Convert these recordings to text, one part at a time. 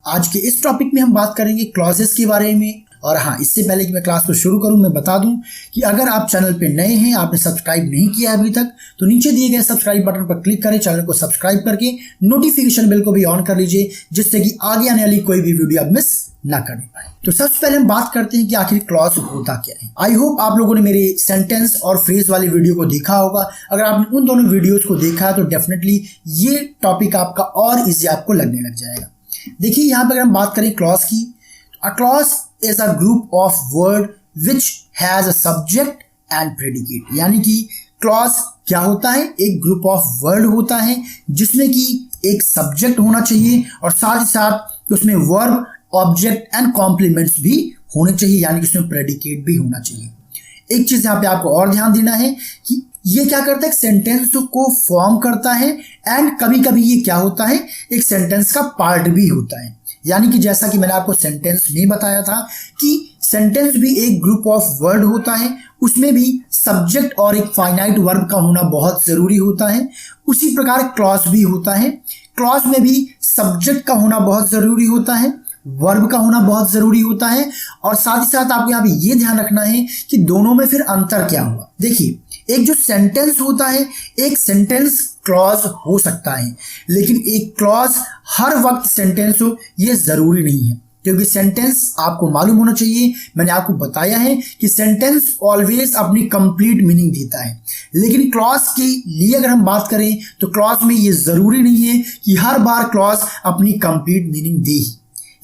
आज के इस टॉपिक में हम बात करेंगे क्लॉजेस के बारे में। और हाँ, इससे पहले कि मैं क्लास को शुरू करूं, मैं बता दूं कि अगर आप चैनल पे नए हैं, आपने सब्सक्राइब नहीं किया अभी तक, तो नीचे दिए गए सब्सक्राइब बटन पर क्लिक करें, चैनल को सब्सक्राइब करके नोटिफिकेशन बेल को भी ऑन कर लीजिए, जिससे कि आगे आने वाली कोई भी वीडियो आप मिस ना करने पाए। तो सबसे पहले हम बात करते हैं कि आखिर क्लॉज होता क्या है। आई होप आप लोगों ने मेरे सेंटेंस और फ्रेज वाली वीडियो को देखा होगा। अगर आपने उन दोनों वीडियोस को देखा है तो डेफिनेटली ये टॉपिक आपका और इजी आपको लगने लग जाएगा। देखिए, यहाँ पर अगर हम बात करें क्लॉज की, a clause is a group of word which has a subject and predicate. यानी कि क्लॉज क्या होता है? एक ग्रुप ऑफ वर्ड होता है जिसमें कि एक सब्जेक्ट होना चाहिए और साथ ही साथ उसमें वर्ब, ऑब्जेक्ट एंड कॉम्प्लीमेंट्स भी होने चाहिए, यानी कि उसमें प्रेडिकेट भी होना चाहिए। एक चीज यहाँ पे आपको और ध्यान देना है कि ये क्या करता है, सेंटेंस को फॉर्म करता है एंड कभी कभी ये क्या होता है, एक सेंटेंस का पार्ट भी होता है। यानी कि जैसा कि मैंने आपको सेंटेंस में बताया था कि सेंटेंस भी एक ग्रुप ऑफ वर्ड होता है, उसमें भी सब्जेक्ट और एक फाइनाइट वर्ब का होना बहुत जरूरी होता है। उसी प्रकार क्लॉज भी होता है। क्लॉज में भी सब्जेक्ट का होना बहुत जरूरी होता है, वर्ब का होना बहुत जरूरी होता है, और साथ ही साथ आपको यहाँ पे ये ध्यान रखना है कि दोनों में फिर अंतर क्या हुआ। देखिए, एक जो सेंटेंस होता है, एक सेंटेंस क्लॉज हो सकता है, लेकिन एक क्लॉज हर वक्त सेंटेंस हो ये जरूरी नहीं है, क्योंकि सेंटेंस आपको मालूम होना चाहिए, मैंने आपको बताया है कि सेंटेंस ऑलवेज अपनी कंप्लीट मीनिंग देता है। लेकिन क्लॉज के लिए अगर हम बात करें तो क्लॉज में ये जरूरी नहीं है कि हर बार क्लॉज अपनी कंप्लीट मीनिंग दे ही।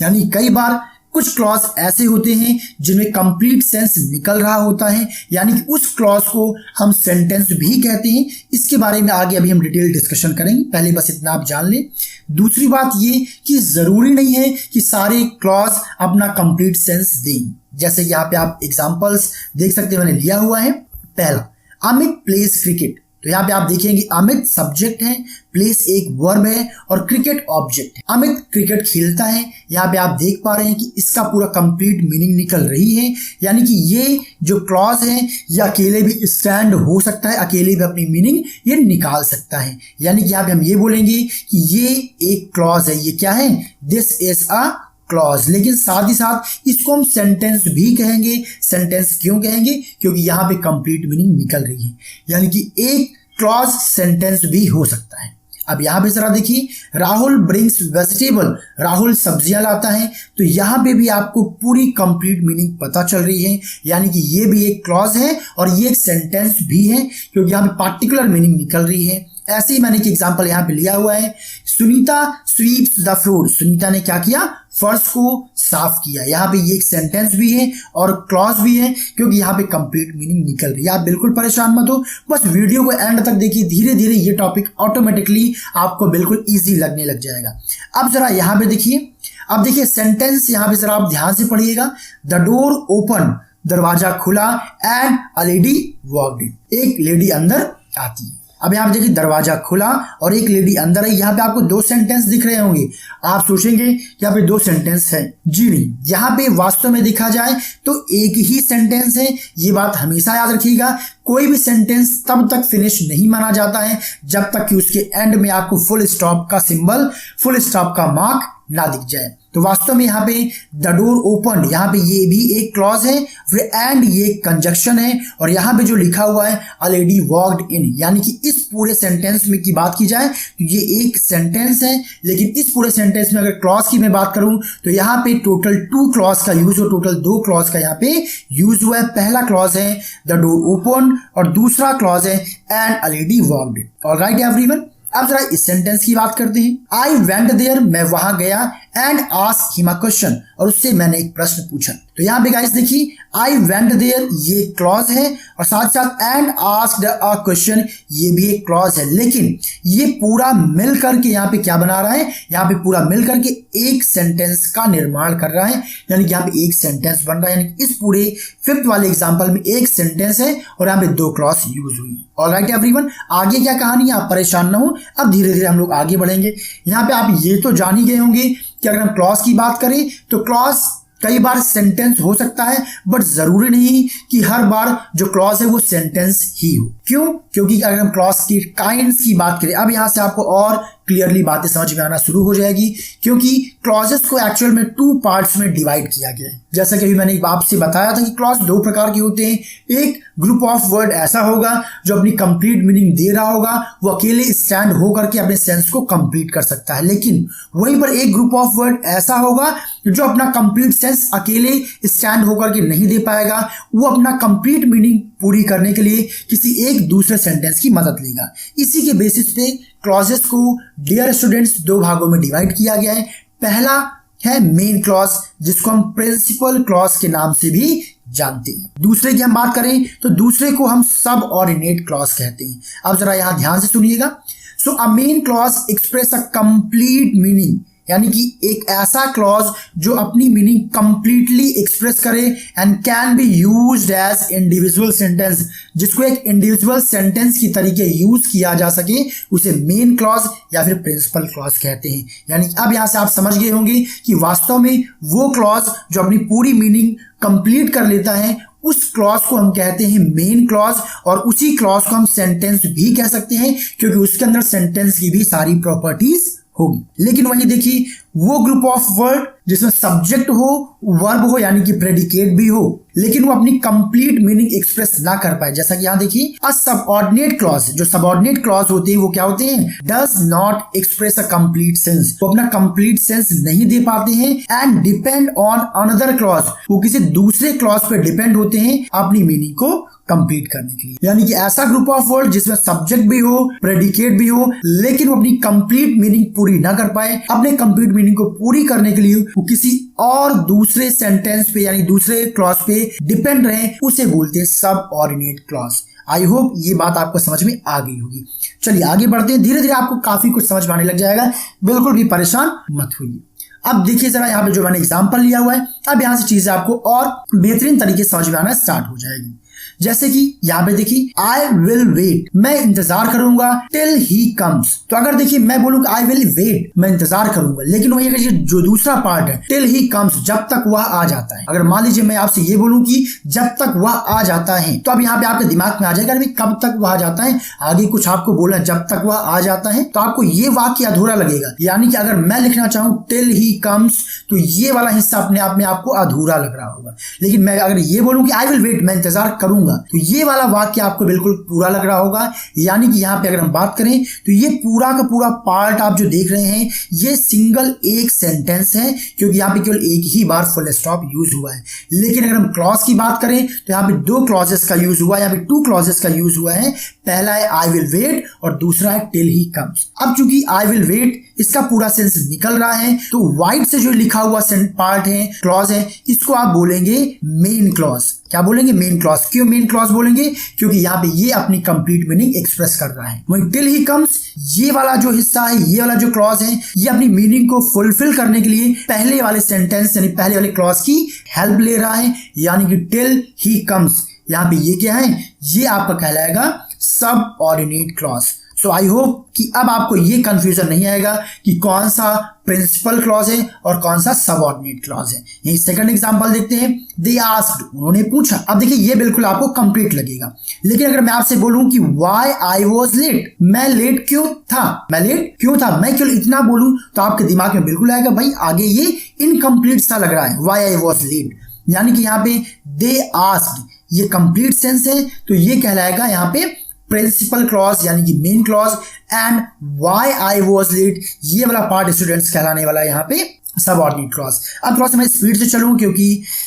यानी कई बार कुछ क्लॉज ऐसे होते हैं जिनमें कंप्लीट सेंस निकल रहा होता है, यानी कि उस क्लॉज को हम सेंटेंस भी कहते हैं। इसके बारे में आगे अभी हम डिटेल डिस्कशन करेंगे, पहले बस इतना आप जान लें। दूसरी बात ये कि जरूरी नहीं है कि सारे क्लॉज अपना कंप्लीट सेंस दें। जैसे यहाँ पे आप एग्जांपल्स देख सकते हैं, मैंने लिया हुआ है। पहला, अमित प्लेज क्रिकेट। तो यहाँ पे आप देखेंगे अमित सब्जेक्ट है, प्लेस एक वर्ब है और क्रिकेट ऑब्जेक्ट है। अमित क्रिकेट खेलता है, यहाँ पे आप देख पा रहे हैं कि इसका पूरा कंप्लीट मीनिंग निकल रही है। यानी कि ये जो क्लॉज है ये अकेले भी स्टैंड हो सकता है, अकेले भी अपनी मीनिंग ये निकाल सकता है। यानी कि यहाँ पे हम ये बोलेंगे कि ये एक क्लॉज है। ये क्या है? This is a clause. लेकिन साथ ही साथ इसको हम सेंटेंस भी कहेंगे। सेंटेंस क्यों कहेंगे? क्योंकि यहाँ पे कंप्लीट मीनिंग निकल रही है। यानी कि एक क्लॉज सेंटेंस भी हो सकता है। अब यहाँ पे जरा देखिए, राहुल ब्रिंग्स वेजिटेबल। राहुल सब्जियां लाता है, तो यहाँ पे भी आपको पूरी कंप्लीट मीनिंग पता चल रही है। यानी कि ये भी एक क्लॉज है और ये एक सेंटेंस भी है, क्योंकि यहाँ पे पार्टिकुलर मीनिंग निकल रही है। ऐसे ही मैंने एक एग्जांपल यहाँ पे लिया हुआ है, Sunita sweeps the floor. Sunita ने क्या किया? फर्श को साफ किया। यहाँ पे ये एक सेंटेंस भी है और क्लॉज भी है, क्योंकि यहाँ पे कंप्लीट मीनिंग निकल रही है। आप बिल्कुल परेशान मत हो, बस वीडियो को एंड तक देखिए, धीरे धीरे ये टॉपिक ऑटोमेटिकली आपको बिल्कुल ईजी लगने लग जाएगा। अब जरा यहाँ पे देखिए, अब देखिए सेंटेंस यहाँ पे जरा आप ध्यान से पढ़िएगा। द डोर ओपन, दरवाजा खुला, and a lady walked in. एक लेडी अंदर आती है। अब यहाँ पे देखिए, दरवाजा खुला और एक लेडी अंदर है। यहाँ पे आपको दो सेंटेंस दिख रहे होंगे। आप सोचेंगे यहाँ पे दो सेंटेंस है। जी नहीं, यहाँ पे वास्तव में देखा जाए तो एक ही सेंटेंस है। ये बात हमेशा याद रखिएगा, कोई भी सेंटेंस तब तक फिनिश नहीं माना जाता है जब तक कि उसके एंड में आपको फुल स्टॉप का सिंबल, फुल स्टॉप का मार्क ना दिख जाए। तो वास्तव में यहाँ पे द डोर ओपन, यहाँ पे ये भी एक क्लॉज है, फिर एंड ये कंजक्शन है, और यहाँ पे जो लिखा हुआ है अ लेडी वॉक्ड इन, यानी कि इस पूरे सेंटेंस में की बात की जाए तो ये एक सेंटेंस है। लेकिन इस पूरे सेंटेंस में अगर क्लॉज की मैं बात करूं तो यहाँ पे टोटल 2 क्लॉज का यूज हो, टोटल 2 क्लॉज का यहाँ पे यूज हुआ है। पहला क्लॉज है द डोर ओपन और दूसरा क्लॉज है and a lady walked in. Alright everyone, अब जरा इस सेंटेंस की बात करते हैं। आई वेंट देयर, मैं वहां गया, and asked him a question, और उससे मैंने एक प्रश्न पूछा। तो यहाँ पे गाइस देखिए, आई वेंट देयर ये क्लॉज है और साथ साथ एंड आस्क्ड अ क्वेश्चन ये भी एक क्लॉज है। लेकिन ये पूरा मिल करके यहाँ पे क्या बना रहा है? यहाँ पे पूरा मिल करके एक सेंटेंस का निर्माण कर रहा है। यानी कि यहाँ पे एक सेंटेंस बन रहा है। यानी कि इस पूरे 5th वाले एग्जाम्पल में एक सेंटेंस है और यहाँ पे 2 क्लॉज यूज हुई है। ऑलराइट एवरीवन, आगे क्या कहानी है, आप परेशान ना हो। अब धीरे धीरे हम लोग आगे बढ़ेंगे। यहाँ पे आप ये तो जान ही गए होंगे कि अगर हम क्लॉज की बात करें तो क्लॉज कई बार सेंटेंस हो सकता है, बट जरूरी नहीं कि हर बार जो क्लॉज है वो सेंटेंस ही हो। क्यों? क्योंकि अगर हम क्लॉज की काइंड्स की बात करें, अब यहां से आपको और क्लियरली बातें समझ में आना शुरू हो जाएगी, क्योंकि क्लॉजेस को एक्चुअल में 2 पार्ट्स में डिवाइड किया गया है। जैसा कि अभी मैंने आपसे बताया था कि क्लॉज 2 प्रकार के होते हैं। एक ग्रुप ऑफ वर्ड ऐसा होगा जो अपनी कंप्लीट मीनिंग दे रहा होगा, वो अकेले स्टैंड होकर के अपने सेंस को कंप्लीट कर सकता है। लेकिन वहीं पर एक ग्रुप ऑफ वर्ड ऐसा होगा जो अपना कंप्लीट सेंस अकेले स्टैंड होकर के नहीं दे पाएगा, वो अपना कंप्लीट मीनिंग पूरी करने के लिए किसी एक दूसरे सेंटेंस की मदद लेगा। इसी के बेसिस पे क्लॉजेस को डियर स्टूडेंट्स 2 भागों में डिवाइड किया गया है। पहला है मेन क्लॉज, जिसको हम प्रिंसिपल क्लॉज के नाम से भी जानते हैं। दूसरे की हम बात करें तो दूसरे को हम सबऑर्डिनेट क्लॉज कहते हैं। अब जरा यहां ध्यान से सुनिएगा। So a main clause express a complete meaning, यानी कि एक ऐसा क्लॉज जो अपनी मीनिंग कंप्लीटली एक्सप्रेस करे and can be used as individual sentence, जिसको एक इंडिविजुअल सेंटेंस की तरीके यूज किया जा सके, उसे मेन क्लॉज या फिर प्रिंसिपल क्लॉज कहते हैं। यानी अब यहां से आप समझ गए होंगे कि वास्तव में वो क्लॉज जो अपनी पूरी मीनिंग कंप्लीट कर लेता है, उस क्लॉज को हम कहते हैं मेन क्लॉज, और उसी क्लॉज को हम सेंटेंस भी कह सकते हैं, क्योंकि उसके अंदर सेंटेंस की भी सारी प्रॉपर्टीज होगी। लेकिन वहीं देखिए वो ग्रुप ऑफ वर्ड जिसमें सब्जेक्ट हो, वर्ब हो यानी कि प्रेडिकेट भी हो, लेकिन वो अपनी कंप्लीट मीनिंग एक्सप्रेस ना कर पाए। जैसा कि यहाँ देखिए अ सबऑर्डिनेट क्लॉज, जो सबऑर्डिनेट क्लॉज होते हैं वो क्या होते हैं, does not express a complete sense, वो अपना कंप्लीट सेंस नहीं दे पाते हैं, and depend on another clause, वो किसी दूसरे क्लॉज पे डिपेंड होते हैं अपनी मीनिंग को कंप्लीट करने के लिए। यानी कि ऐसा ग्रुप ऑफ वर्ड जिसमें सब्जेक्ट भी हो, प्रेडिकेट भी हो, लेकिन वो अपनी कंप्लीट मीनिंग पूरी ना कर पाए, अपने कंप्लीट मीनिंग को पूरी करने के लिए वो किसी और दूसरे सेंटेंस पे यानी दूसरे क्लॉज पे डिपेंड रहे, उसे बोलते हैं सबऑर्डिनेट क्लॉज। आई होप ये बात आपको समझ में आ गई होगी। चलिए आगे बढ़ते हैं, धीरे धीरे आपको काफी कुछ समझ में आने लग जाएगा, बिल्कुल भी परेशान मत होइए। अब देखिए जरा यहाँ पे जो मैंने एग्जाम्पल लिया हुआ है, अब यहाँ से चीजें आपको और बेहतरीन तरीके से समझ में आना स्टार्ट हो जाएगी। जैसे कि यहाँ पे देखिए आई विल वेट, मैं इंतजार करूंगा टिल ही कम्स। तो अगर देखिए मैं बोलूंगा आई विल वेट, मैं इंतजार करूंगा, लेकिन वही अगर जो दूसरा पार्ट है टिल ही कम्स, जब तक वह आ जाता है। अगर मान लीजिए मैं आपसे ये बोलूं कि जब तक वह आ जाता है, तो अब यहाँ पे आपके दिमाग में आ जाएगा अरे कब तक वह आ जाता है, आगे कुछ आपको बोला जब तक वह आ जाता है, तो आपको ये वाक्य अधूरा लगेगा। यानी कि अगर मैं लिखना चाहूं टिल ही कम्स, तो ये वाला हिस्सा अपने आप में आपको अधूरा लग रहा होगा। लेकिन मैं अगर ये बोलूं कि आई विल वेट, मैं इंतजार करूंगा, तो ये वाला वाक्य आपको बिल्कुल पूरा लग रहा होगा। यानी कि यहाँ पे अगर हम बात करें तो ये पूरा का पूरा पार्ट आप जो देख रहे हैं ये सिंगल एक सेंटेंस है, क्योंकि यहाँ पे केवल एक ही बार फुल स्टॉप यूज हुआ है। लेकिन अगर हम क्लॉज की बात करें तो यहाँ पे 2 क्लॉजेस का यूज हुआ है, यहाँ पे 2 क्लॉजेस का यूज हुआ है। पहला है आई विल वेट और दूसरा है टिल ही कम्स। अब चूंकि आई विल वेट इसका पूरा सेंस निकल रहा है, तो वाइट से जो लिखा हुआ पार्ट है, क्लॉज है, इसको आप बोलेंगे मेन क्लॉज। क्या बोलेंगे, मेन क्लॉज। क्यों मेन क्लॉज बोलेंगे, क्योंकि यहाँ पे ये अपनी कंप्लीट मीनिंग एक्सप्रेस कर रहा है। वहीं टिल ही कम्स, ये वाला जो हिस्सा है, ये वाला जो क्लॉज है, ये अपनी मीनिंग को फुलफिल करने के लिए पहले वाले सेंटेंस यानी पहले वाले क्लॉज की हेल्प ले रहा है। यानी कि टिल ही कम्स, यहाँ पे ये क्या है, ये आपका कहलाएगा subordinate clause. So I hope कि अब आपको ये कंफ्यूजन नहीं आएगा कि कौन सा प्रिंसिपल क्लॉज है और कौन सा सबऑर्डिनेट क्लॉज है। यही सेकंड एग्जांपल देखते हैं। दे आस्क्ड, उन्होंने पूछा। अब देखिए ये बिल्कुल आपको कंप्लीट लगेगा। लेकिन अगर मैं आपसे बोलूं कि व्हाई आई वाज लेट, मैं लेट क्यों था, मैं लेट क्यों था, मैं केवल इतना बोलूं तो आपके दिमाग में बिल्कुल आएगा भाई आगे ये इनकम्प्लीट सा लग रहा है, व्हाई आई वाज लेट। यानी कि यहाँ पे दे आस्क्ड ये कंप्लीट सेंस है, तो ये कहलाएगा यहाँ पे प्रिंसिपल क्लॉज यानी कि main clause. And why I was late, ये वाला पार्ट स्टूडेंट्स कहलाने वाला है यहाँ पे सबऑर्डिनेट क्लॉज। अब थोड़ा सा मैं स्पीड से चलूँ क्योंकि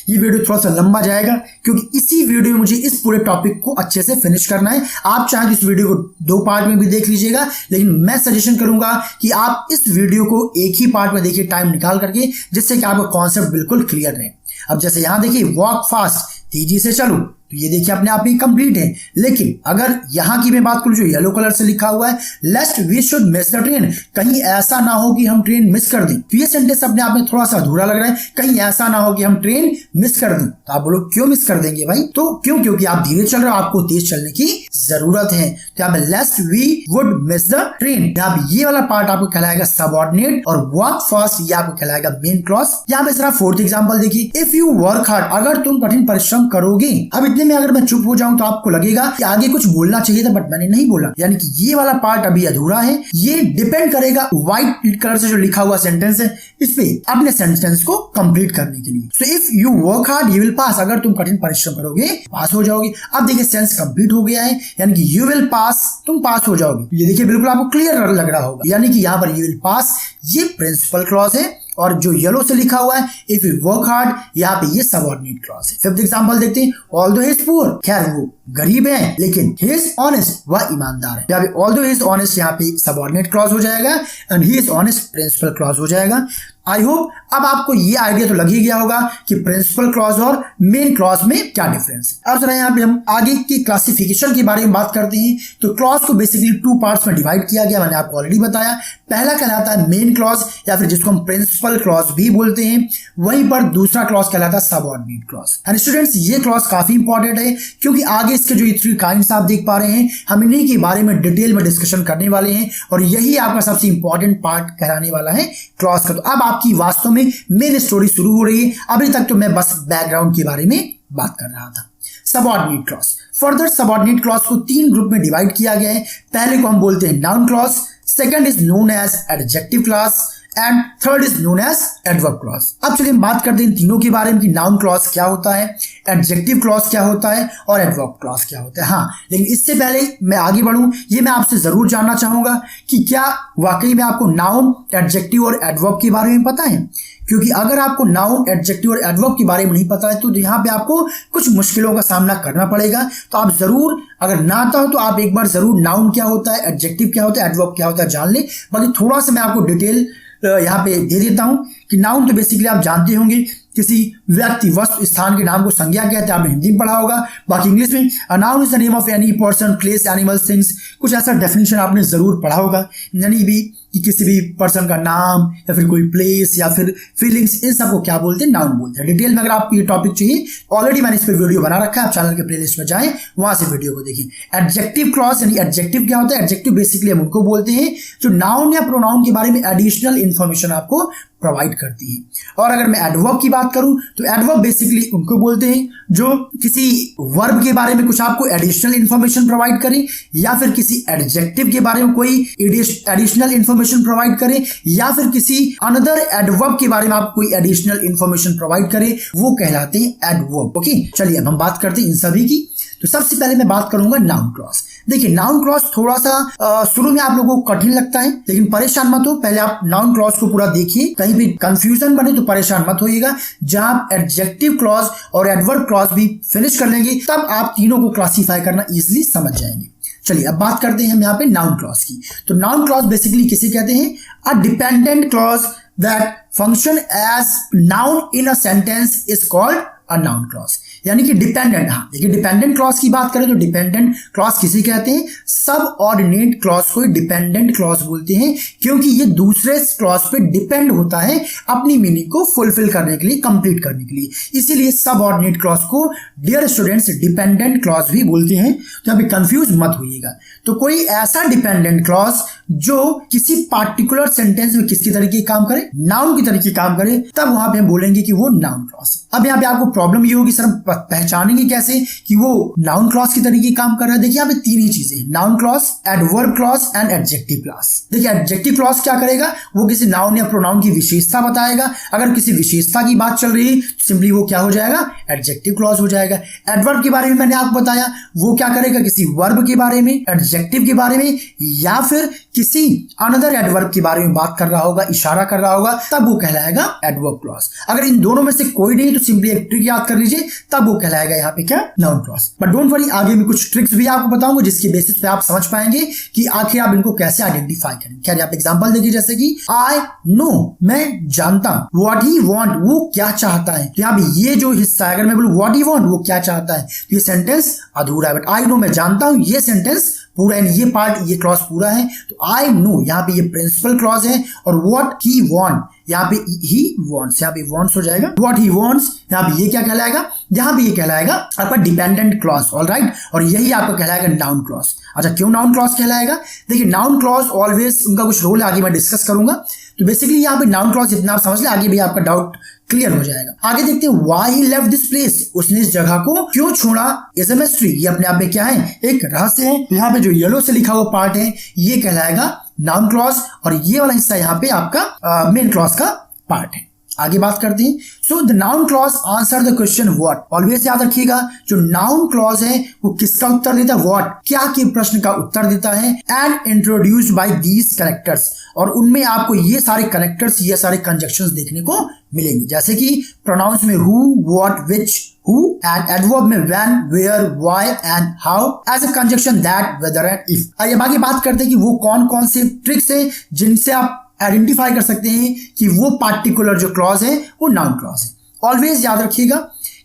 ये वीडियो थोड़ा सा लंबा जाएगा, क्योंकि इसी वीडियो में मुझे इस पूरे टॉपिक को अच्छे से फिनिश करना है। आप चाहें तो इस वीडियो को 2 पार्ट में भी देख लीजिएगा, लेकिन मैं सजेशन करूंगा कि आप इस वीडियो को एक ही पार्ट में देखिए टाइम निकाल करके, जिससे कि आपका कॉन्सेप्ट बिल्कुल क्लियर रहे। अब जैसे यहां देखिए वॉक फास्ट, तेजी से चलो, तो ये देखिए अपने आप ही कंप्लीट है। लेकिन अगर यहां की मैं बात करूं जो येलो कलर से लिखा हुआ है, lest we should miss the train, कहीं ऐसा ना हो कि हम ट्रेन मिस कर दें, तो ये सेंटेंस अपने आप में थोड़ा सा अधूरा लग रहा है। कहीं ऐसा ना हो कि हम ट्रेन मिस कर दें, तो आप बोलो क्यों मिस कर देंगे भाई, तो क्योंकि आप धीरे चल रहे हो, आपको तेज चलने की जरूरत है। तो यहाँ पे lest we would miss the train, यहाँ पे ये वाला पार्ट आपको कहलाएगा सबऑर्डिनेट, और वॉक फास्ट ये आपको कहलाएगा मेन क्लॉज। यहाँ पे सिर्फ 4th एग्जाम्पल देखिए। इफ यू वर्क हार्ड, अगर तुम कठिन परिश्रम करोगे, अब इतने में अगर मैं चुप हो जाऊं तो आपको लगेगा कि आगे कुछ बोलना चाहिए था बट मैंने नहीं बोला, यानी कि ये वाला पार्ट अभी अधूरा है। ये डिपेंड करेगा व्हाइट कलर से जो लिखा हुआ सेंटेंस है इस पे अपने सेंटेंस को कंप्लीट करने के लिए। So if you work hard you will pass, अगर तुम कठिन परिश्रम करोगे पास हो जाओगे। अब देखिए सेंस कंप्लीट हो गया है, यानी कि यू विल पास, तुम पास हो जाओगे। ये देखिए बिल्कुल आपको क्लियर लग रहा होगा, यानी कि यहाँ पर यू विल पास ये प्रिंसिपल क्लॉज है और जो येलो से लिखा हुआ है इफ यू वर्क हार्ड, यहाँ पे ये सबऑर्डिनेट क्लॉज है। फिफ्थ एग्जांपल देखते हैं, ऑल्दो ही इज पुअर, खैर वो गरीब है लेकिन ही इज ऑनेस्ट, वह ईमानदार है। यहाँ पे ऑल्दो ही इज ऑनेस्ट यहाँ पे सबऑर्डिनेट क्लॉज हो जाएगा and he is honest principal clause हो जाएगा। आई होप अब आपको ये आइडिया तो लग ही गया होगा कि प्रिंसिपल क्लॉज और मेन क्लॉज में क्या डिफरेंस है। अब जरा यहाँ पे हम आगे की क्लासिफिकेशन के बारे में बात करते हैं। तो क्लॉज को बेसिकली 2 पार्ट्स में डिवाइड किया गया, मैंने आपको ऑलरेडी बताया। पहला कहलाता है मेन क्लॉज या फिर जिसको हम प्रिंसिपल क्लॉज भी बोलते हैं, वहीं पर दूसरा क्लॉज कहलाता है सबऑर्डिनेट क्लॉज। एंड स्टूडेंट्स ये क्लॉज काफी इंपॉर्टेंट है क्योंकि आगे इसके जो 3 काइंड्स आप देख पा रहे हैं हम इन्हीं के बारे में डिटेल में डिस्कशन करने वाले हैं और यही आपका सबसे इंपॉर्टेंट पार्ट कहलाने वाला है क्लॉज का। तो अब आपकी वास्तव में मेन स्टोरी शुरू हो रही है, अभी तक तो मैं बस बैकग्राउंड के बारे में बात कर रहा था। Subordinate clause, further subordinate clause को 3 ग्रुप में डिवाइड किया गया है। पहले को हम बोलते हैं noun clause, second is known as adjective clause and third is known as adverb clause. अब चलिए हम बात करते हैं इन तीनों के बारे में कि नाउन क्लॉज क्या होता है, एडजेक्टिव क्लॉज क्या होता है और एडवर्ब क्लॉज क्या होता है। हाँ, लेकिन इससे पहले मैं आगे बढ़ूं ये मैं आपसे जरूर जानना चाहूंगा कि क्या वाकई में आपको नाउन, एडजेक्टिव और एडवर्ब के बारे में पता है, क्योंकि अगर आपको नाउन, एडजेक्टिव और एडवर्ब के बारे में नहीं पता है तो यहाँ पे आपको कुछ मुश्किलों का सामना करना पड़ेगा। तो आप जरूर, अगर ना आता हो तो आप एक बार जरूर नाउन क्या होता है, एडजेक्टिव क्या होता है, एडवर्ब क्या होता है जान ले। बाकी थोड़ा सा मैं आपको डिटेल यहाँ पे दे देता हूं कि नाउन तो बेसिकली आप जानते होंगे किसी व्यक्ति, वस्तु, स्थान के नाम को संज्ञा कहते हैं, आपने हिंदी में पढ़ा होगा। बाकी इंग्लिश में a noun is the name of any person, place, animal, things, कुछ ऐसा डेफिनेशन आपने जरूर पढ़ा होगा, यानी भी कि किसी भी पर्सन का नाम या फिर कोई प्लेस या फिर फीलिंग्स, इन सबको क्या बोलते हैं, नाउन बोलते हैं। डिटेल में अगर आपको ये टॉपिक चाहिए ऑलरेडी मैंने इस पर वीडियो बना रखा है, आप चैनल के प्लेलिस्ट में जाएं, वहां से वीडियो को देखें। एडजेक्टिव क्लॉज यानी एडजेक्टिव क्या होता है, एडजेक्टिव बेसिकली हम उनको बोलते हैं जो नाउन या प्रोनाउन के बारे में एडिशनल इंफॉर्मेशन आपको प्रोवाइड करती है। और अगर मैं एडवर्ब की बात करूं तो एडवर्ब बेसिकली उनको बोलते हैं जो किसी वर्ब के बारे में कुछ आपको एडिशनल इंफॉर्मेशन प्रोवाइड करे या फिर किसी एडजेक्टिव के बारे में कोई एडिशनल इंफॉर्मेशन प्रोवाइड करे या फिर किसी अनदर एडवर्ब के बारे में आपको कोई एडिशनल इंफॉर्मेशन प्रोवाइड करे, वो कहलाते हैं एडवर्ब। ओके, चलिए अब हम बात करते हैं इन सभी की। तो सबसे पहले मैं बात करूंगा नाउन क्लॉज। देखिए नाउन क्लॉज थोड़ा सा शुरू में आप लोगों को कठिन लगता है, लेकिन परेशान मत हो, पहले आप नाउन क्लॉज को पूरा देखिए, कहीं भी कंफ्यूजन बने तो परेशान मत होइएगा। जहां आप एडजेक्टिव क्लॉज और एडवर्ब क्लॉज भी फिनिश कर लेंगे तब आप तीनों को क्लासीफाई करना इजिली समझ जाएंगे। चलिए अब बात करते हैं हम यहाँ पे नाउन क्लॉज की। तो नाउन क्लॉज बेसिकली किसे कहते हैं, a dependent clause that function as noun in a sentence is called a noun clause. यानी कि डिपेंडेंट, हाँ देखिए डिपेंडेंट क्लॉज की बात करें तो डिपेंडेंट क्लॉज किसे कहते हैं, सब ऑर्डिनेट क्लॉज को डिपेंडेंट क्लॉज बोलते हैं क्योंकि ये दूसरे क्लॉज पे डिपेंड होता है अपनी मीनिंग को फुलफिल करने के लिए, कंप्लीट करने के लिए, इसीलिए सब ऑर्डिनेट क्लॉज को डियर स्टूडेंट्स डिपेंडेंट क्लॉज भी बोलते हैं। तो यहाँ पे कंफ्यूज मत होइएगा। तो कोई ऐसा डिपेंडेंट क्लॉज जो किसी पार्टिकुलर सेंटेंस में किसकी तरीके काम करे, नाउन की तरीके काम करे, तब वहां पे हम बोलेंगे कि वो नाउन क्लॉज। अब यहाँ पे आपको प्रॉब्लम ये होगी, सर पहचानेंगे कैसे कि वो नाउन क्लॉज की तरीके काम कर रहा है। देखिए यहाँ पे 3 ही चीजें, noun clause, adverb clause and adjective clause. देखिए एडजेक्टिव क्लॉज क्या करेगा, वो किसी नाउन या प्रोनाउन की विशेषता बताएगा। अगर किसी विशेषता की बात चल रही है तो सिंपली वो क्या हो जाएगा, एडजेक्टिव क्लॉज हो जाएगा। एडवर्ब के बारे में मैंने आपको बताया, वो क्या करेगा, किसी वर्ब के बारे में, एडजेक्टिव के बारे में या फिर किसी अनदर एडवर्ब के बारे में बात कर रहा होगा, इशारा कर रहा होगा, तब वो कहलाएगा एडवर्ब क्लॉज। अगर इन दोनों में से कोई नहीं तो सिंपली एक ट्रिक याद कर लीजिए, तब वो कहलाएगा यहाँ पे क्या, noun clause. But don't worry, आगे में कुछ ट्रिक्स भी आपको बताऊंगा जिसके बेसिस पे आप समझ पाएंगे कि आखिर आप इनको कैसे आइडेंटिफाई करेंगे। क्या आप एग्जांपल देखिए, जैसे कि आई नो, मैं जानता हूं, व्हाट ही वांट, वो क्या चाहता है। तो यहाँ पे ये जो हिस्सा है, अगर मैं बोलूं व्हाट ही वांट, वो क्या चाहता है, तो ये सेंटेंस अधूरा है। बट आई नो, मैं जानता हूं, ये सेंटेंस पूरा है, ये पार्ट, ये क्लॉज पूरा है। तो आई नो यहाँ पे ये प्रिंसिपल क्लॉज है और व्हाट ही वांट, यहाँ पे ही वांट्स, यहाँ पे वांट्स हो जाएगा। व्हाट ही वांट्स, यहाँ पे ये क्या कहलाएगा, यहाँ पे ये कहलाएगा आपका डिपेंडेंट क्लॉज। ऑलराइट, और यही आपका कहलाएगा नाउन क्लॉज। अच्छा, क्यों नाउन क्लॉज कहलाएगा, देखिए नाउन क्लॉज ऑलवेज, उनका कुछ रोल आगे मैं डिस्कस करूंगा। तो बेसिकली यहाँ पे नाउन क्लॉज इतना आप समझ ले, आगे भी आपका डाउट क्लियर हो जाएगा। आगे देखते हैं why he left this place, उसने इस जगह को क्यों छोड़ा, इज अ मिस्ट्री, ये अपने आप में क्या है, एक रहस्य है। तो यहाँ पे जो येलो से लिखा हुआ पार्ट है ये कहलाएगा नाउन क्लॉज, और ये वाला हिस्सा यहाँ पे आपका मेन क्लॉज का पार्ट है। आगे बात करते हैं। So the noun clause answer the question what, always याद रखिएगा जो नाउन क्लॉज है वो किसका उत्तर देता है, व्हाट, क्या के प्रश्न का उत्तर देता है, and introduced by these connectors, और उनमें आपको ये सारे कनेक्टर्स, ये सारे कंजक्शंस देखने को मिलेंगे, जैसे कि प्रोनाउंस में who, what, which, who, and adverb में when, where, why and how, as a conjunction that, whether and if। अब आगे बात करते हैं कि वो कौन कौन से ट्रिक्स है जिनसे आप आइडेंटिफाई कर सकते हैं कि वो पार्टिकुलर जो क्लॉज है वो नाउन क्लॉज है। ऑलवेज याद रखिएगा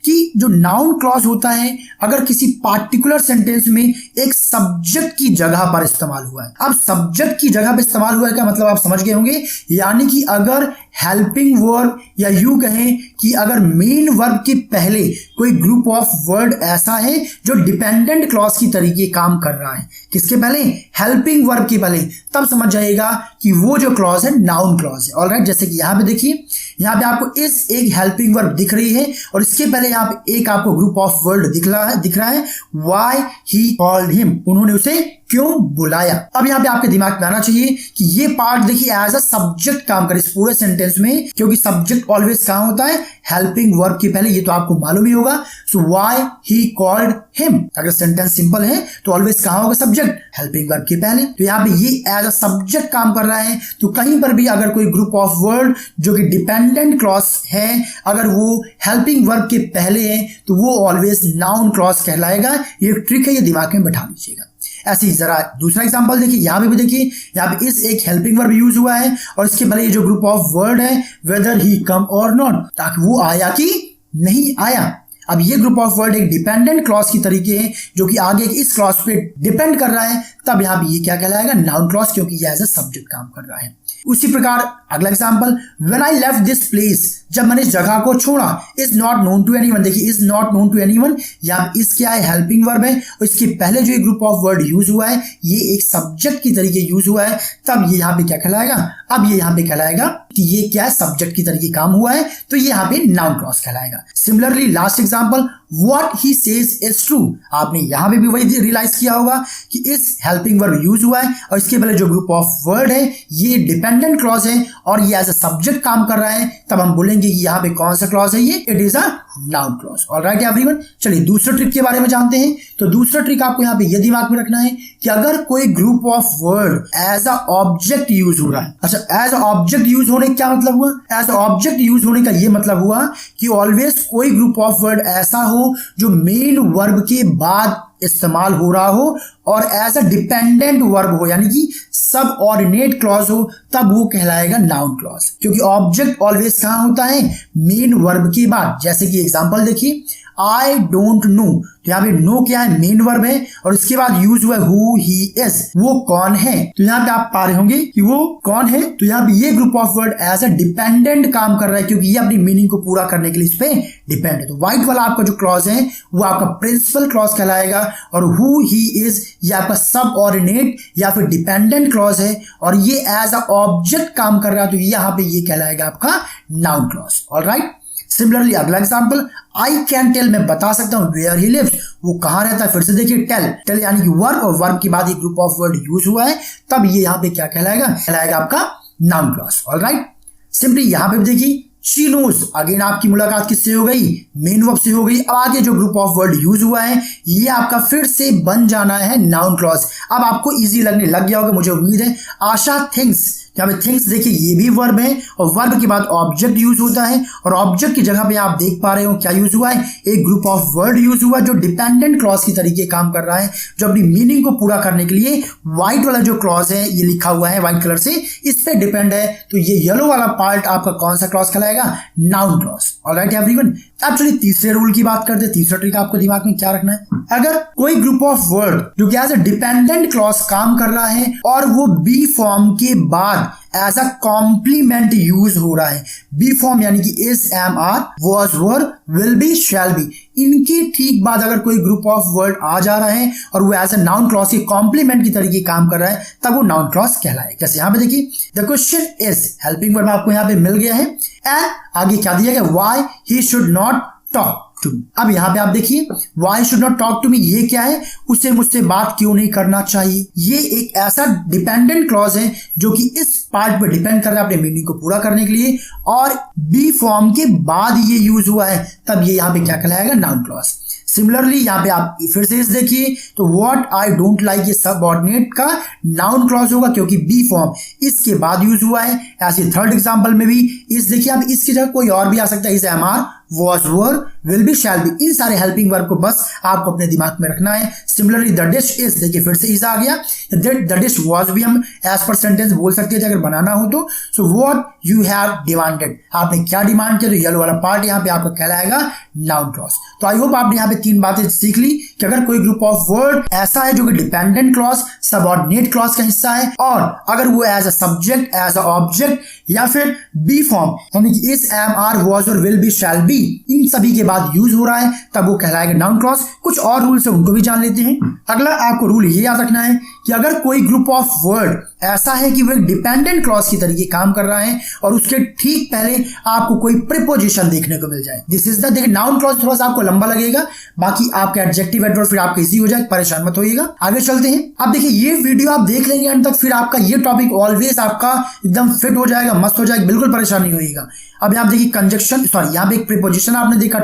कि जो नाउन क्लॉज होता है अगर किसी पार्टिकुलर सेंटेंस में एक सब्जेक्ट की जगह पर इस्तेमाल हुआ है। अब सब्जेक्ट की जगह पर इस्तेमाल हुआ है का मतलब आप समझ गए होंगे, यानी कि अगर हेल्पिंग वर्ब या यूं कहें कि अगर मेन वर्ब के पहले कोई ग्रुप ऑफ वर्ड ऐसा है जो डिपेंडेंट क्लॉज की तरीके काम कर रहा है, किसके पहले, हेल्पिंग वर्ब के पहले, तब समझ जाइएगा कि वो जो क्लॉज है नाउन क्लॉज है। ऑलराइट, जैसे कि यहाँ पे देखिए, यहाँ पे आपको इस एक हेल्पिंग वर्ब दिख रही है और इसके पहले यहाँ पे एक आपको ग्रुप ऑफ वर्ड दिख रहा है व्हाई ही कॉल्ड हिम, उन्होंने उसे क्यों बुलाया। अब यहाँ पे आपके दिमाग में आना चाहिए कि ये पार्ट देखिए एज अ सब्जेक्ट काम करे इस पूरे सेंटेंस में, क्योंकि सब्जेक्ट ऑलवेज कहाँ होता है, हेल्पिंग वर्ब के पहले, ये तो आपको मालूम ही होगा। So why he called him, अगर सेंटेंस सिंपल है तो ऑलवेज कहाँ होगा सब्जेक्ट, हेल्पिंग वर्ब के पहले। तो यहाँ पे ये एज अ सब्जेक्ट काम कर रहा है, तो कहीं पर भी अगर कोई ग्रुप ऑफ वर्ड जो कि डिपेंडेंट क्लॉज है अगर वो हेल्पिंग वर्ब के पहले है तो वो ऑलवेज नाउन क्लॉज कहलाएगा। ये ट्रिक है, ये दिमाग में बैठा लीजिएगा। ऐसे ही जरा दूसरा एग्जांपल देखिए, यहाँ पे भी देखिए, यहाँ पे इस एक हेल्पिंग वर्ब यूज हुआ है और इसके पहले ये जो ग्रुप ऑफ वर्ड है वेदर ही कम और नॉट, ताकि वो आया कि नहीं आया। अब ये ग्रुप ऑफ वर्ड एक डिपेंडेंट क्लॉज की तरीके है जो कि आगे इस क्लॉज पे डिपेंड कर रहा है, तब यहाँ पे ये क्या कहलाएगा, नाउन क्लॉज, क्योंकि ये एज अ सब्जेक्ट काम कर रहा है। उसी प्रकार अगला example, when I left this place, जब मैंने इस जगह को छोड़ा, is not known to anyone, देखिए is not known to anyone, यहाँ इस क्या है, हेल्पिंग वर्ब है और इसके पहले जो ग्रुप ऑफ वर्ड यूज हुआ है ये एक सब्जेक्ट की तरीके यूज हुआ है, तब ये यहाँ पे क्या कहलाएगा, अब ये यहाँ पे कहलाएगा कि ये क्या है, सब्जेक्ट की तरीके काम हुआ है, तो ये यहाँ पे नाउन क्लॉज कहलाएगा। Similarly last example, what he says is true, आपने यहाँ पे भी वही रियलाइज किया होगा कि इस हेल्पिंग वर्ब यूज हुआ है और इसके पहले जो ग्रुप ऑफ वर्ड है ये डिपेंडेंट क्लॉज है और ये एज अ सब्जेक्ट काम कर रहा है, तब हम बोलेंगे कि यहाँ पे कौन सा क्लॉज है, ये it is a noun clause. Alright everyone, चलिए दूसरे ट्रिक के बारे में जानते हैं। तो दूसरा ट्रिक आपको यहाँ पे ये दिमाग में रखना है कि अगर कोई group of word as a object use हो रहा है, अच्छा एज अ ऑब्जेक्ट यूज होने का क्या मतलब हुआ, एज अ ऑब्जेक्ट यूज होने का ये मतलब हुआ कि ऑलवेज कोई ग्रुप ऑफ वर्ड ऐसा हो जो मेन वर्ब के बाद इस्तेमाल हो रहा हो और एज अ डिपेंडेंट वर्ब हो, यानी कि सब ऑर्डिनेट क्लॉज हो, तब वो कहलाएगा नाउन क्लॉज, क्योंकि ऑब्जेक्ट ऑलवेज कहाँ होता है, मेन वर्ब के बाद। जैसे कि एग्जांपल देखिए, आई डोंट नो, तो यहाँ पे नो क्या है, मेन वर्ब है और इसके बाद यूज हुआ हु ही इज, वो कौन है। तो यहाँ पे आप पा रहे होंगे कि वो कौन है, तो यहाँ पे ये group of word as a dependent काम कर रहा है क्योंकि ये अपनी मीनिंग को पूरा करने के लिए इस पे डिपेंड है। तो व्हाइट वाला आपका जो क्लॉज है वो आपका प्रिंसिपल क्लॉज कहलाएगा और हु ही इज ये आपका सब ऑर्डिनेट या फिर डिपेंडेंट क्लॉज है और ये एज अ ऑब्जेक्ट काम कर रहा है, तो यहाँ पे ये कहलाएगा आपका नाउन क्लॉज। ऑलराइट, सिमिलरली अगला एग्जांपल, आई कैन टेल, मैं बता सकता हूं वेयर ही लिव्स, वो कहां रहता है। फिर से देखिए, टेल, टेल यानी कि वर्ब और वर्ब के बाद एक ग्रुप ऑफ वर्ड यूज हुआ है, तब ये यहाँ पे क्या कहलाएगा, कहलाएगा आपका नाउन क्लॉज। ऑलराइट, सिंपली यहाँ पे देखिए, शी नोज, अगेन आपकी मुलाकात किससे हो गई, मेन वर्ब से हो गई। अब आगे जो ग्रुप ऑफ वर्ड यूज हुआ है ये आपका फिर से बन जाना है नाउन क्लॉज। अब आपको इजी लगने लग गया होगा मुझे उम्मीद है। आशा थिंक्स, यहाँ पे थिंग्स देखिए ये भी वर्ब है और वर्ब के बाद ऑब्जेक्ट यूज होता है और ऑब्जेक्ट की जगह पे आप देख पा रहे हो क्या यूज हुआ है, एक ग्रुप ऑफ वर्ड यूज हुआ जो डिपेंडेंट क्लॉज की तरीके काम कर रहा है, जो अपनी मीनिंग को पूरा करने के लिए व्हाइट वाला जो क्लॉज है ये लिखा हुआ है व्हाइट कलर से, इस पे डिपेंड है। तो ये येलो वाला पार्ट आपका कौन सा क्लॉज कहलाएगा, नाउन क्लॉज। ऑलराइट एवरीवन, अब चलिए तीसरे रूल की बात करते हैं। तीसरा ट्रिक आपको दिमाग में क्या रखना है, अगर कोई ग्रुप ऑफ वर्ड जो कि एज अ डिपेंडेंट क्लॉज काम कर रहा है और वो बी फॉर्म के बाद एज अ कॉम्प्लीमेंट यूज हो रहा है। बी फॉर्म यानी कि is, am, are, was, were, will be, shall be, इनके ठीक बाद अगर कोई ग्रुप ऑफ वर्ड आ जा रहा है और वो एज अ नाउन क्लॉज के कॉम्प्लीमेंट की तरीके काम कर रहा है, तब वो नाउन क्लॉज कहलाए। जैसे यहाँ पे देखिए, the question is, helping verb आपको यहाँ पे मिल गया है, एंड आगे क्या दिया गया, why he should not talk to me. अब यहाँ पे आप देखिए, why should not talk to me, ये क्या है, उसे मुझसे बात क्यों नहीं करना चाहिए। ये एक ऐसा डिपेंडेंट क्लॉज है जो कि इस पार्ट पे डिपेंड कर रहा है अपने मीनिंग को पूरा करने के लिए, और बी फॉर्म के बाद ये यूज हुआ है, तब ये यहाँ पे क्या कहलाएगा, नाउन क्लॉज। सिमिलरली यहाँ पे आप फिर से इस देखिए, तो व्हाट आई डोंट लाइक ये सबऑर्डिनेट का नाउन क्लॉज होगा क्योंकि बी फॉर्म इसके बाद यूज हुआ है। ऐसे थर्ड एग्जांपल में भी इस देखिए, आप इसकी जगह कोई और भी आ सकता है, is, am, are, was, were, will be, shall be, इन सारे हेल्पिंग वर्ब को बस आपको अपने दिमाग में रखना है। सिमिलरली द डिश इज, देखिए फिर से इज आ गया, द डिश वॉज भी हम एज पर सेंटेंस बोल सकते थे अगर बनाना हो तो। So what you have demanded, आपने क्या डिमांड किया, तो येलो वाला पार्ट यहाँ पे आपका कहलाएगा नाउन क्लॉज। तो आई होप आपने यहाँ पे 3 बातें सीख ली कि अगर कोई ग्रुप ऑफ वर्ड ऐसा है जो कि डिपेंडेंट क्लॉज, सबऑर्डिनेट क्लॉज का हिस्सा है, और अगर वो as a subject, as a object, या फिर बी फॉर्म यानी कि इज, एम, आर, वॉज और विल बी, शैल बी, इन सभी के बाद यूज हो रहा है, तब वो कहलाएगा नाउन क्लॉज। कुछ और रूल्स है उनको भी जान लेते हैं। अगला आपको रूल ये याद रखना है कि अगर कोई ग्रुप ऑफ वर्ड ऐसा है कि वो एक डिपेंडेंट क्लॉज की तरीके काम कर रहा है और उसके ठीक पहले आपको कोई प्रीपोजिशन देखने को मिल जाए, दिस इज द, देखिए नाउन क्लॉज थोड़ा सा आपको लंबा लगेगा, बाकी आपका एडजेक्टिव एडवर्ब फिर आपका इजी हो जाए, परेशान मत होइएगा। आगे चलते हैं। अब देखिए ये वीडियो आप देख लेंगे अंत तक, फिर आपका ये टॉपिक ऑलवेज आपका एकदम फिट हो जाएगा, मस्त हो जाएगा, बिल्कुल परेशान नहीं होइएगा। अब यहाँ देखिए कंजक्शन, सॉरी यहाँ पे एक प्रीपोजिशन आपने देखा